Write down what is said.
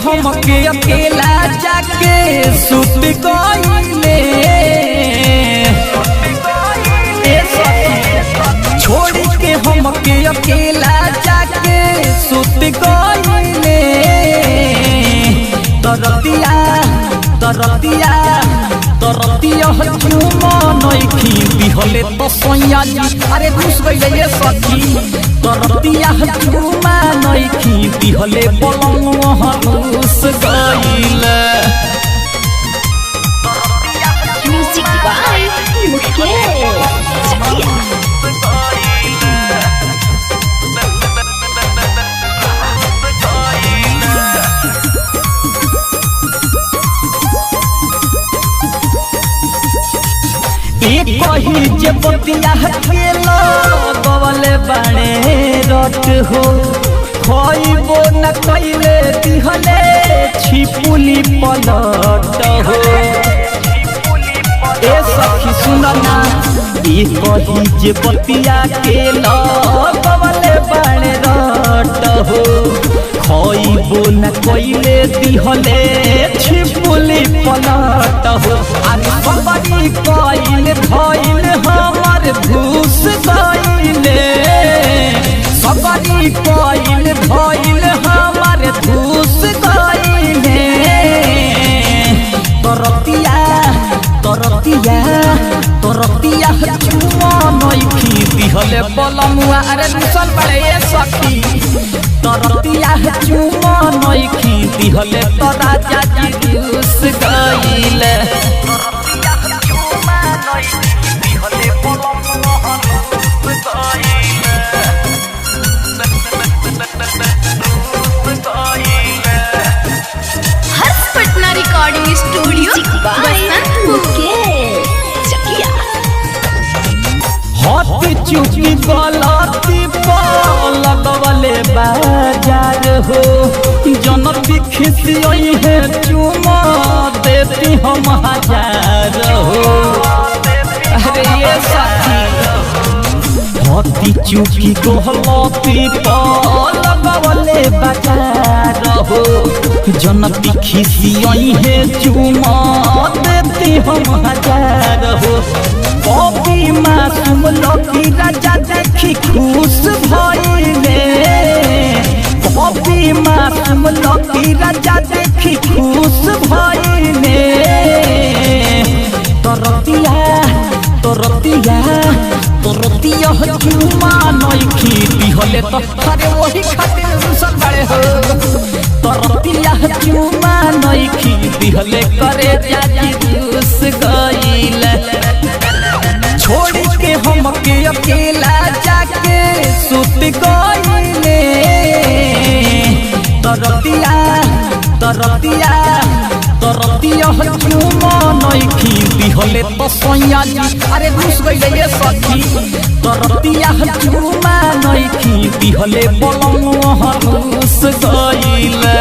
हमके अकेला जाके सुत गइले। छोड़ के हमके अकेला जाके सुत गइले। तरतिया चुमा नइखी दिहले तो सोया जी। अरे घुस गइले ये सखी। तरतिया चुमा नइखी दिहले पलंग घुस गइले। Music by Mukesh Chakiya. कही जे बतिया के लगवले बाणे रट हो। खइबो न कइले दिहले छिपुली पलट हो। ए सखी सुन ना कही जे बतिया के लगवले बाणे रट हो। खइबो न कइले दिहले छिपुली पलट हो। अरे बबरी कइल भइल हमर घुस गइले। सबरी कइल भइल हमर घुस गइले। तरतिया चुमा नइखी दिहले बलमुआ। अरे दूसल बड़े ये सखी। तरतिया चुमा नइखी दिहले तो राजा जी घुस गइले। हर्ष पटना रिकॉर्डिंग स्टूडियो बसंत मुकेश चकिया। हाथ चुकी गलती लगवले बाजार हो। जनती खिसियई है चुमा देती हम 1000 हो। अरे ये साथी हाथी चुकी गलती लगवले बाजार हो। जनती खिसियई है चुमा देती हम 1000 हो। कॉपी मासूम लकी राजा देखी खुश भइले। कॉपी मासूम लकी राजा देखी खुश भइले। तरतिया चुमा नइखी दिहले तो अरे वही खातिर रुसल बड़े हो। तरतिया चुमा नइखी दिहले करे जाजी घुस गइले। छोड़ के हमके अकेला जाके सुत गइले। तरतिया चुमा नइखी दिहले तो सोया जी। अरे घुस गइले ये सखी। तरतिया चुमा नइखी दिहले पलंग घुस गइले।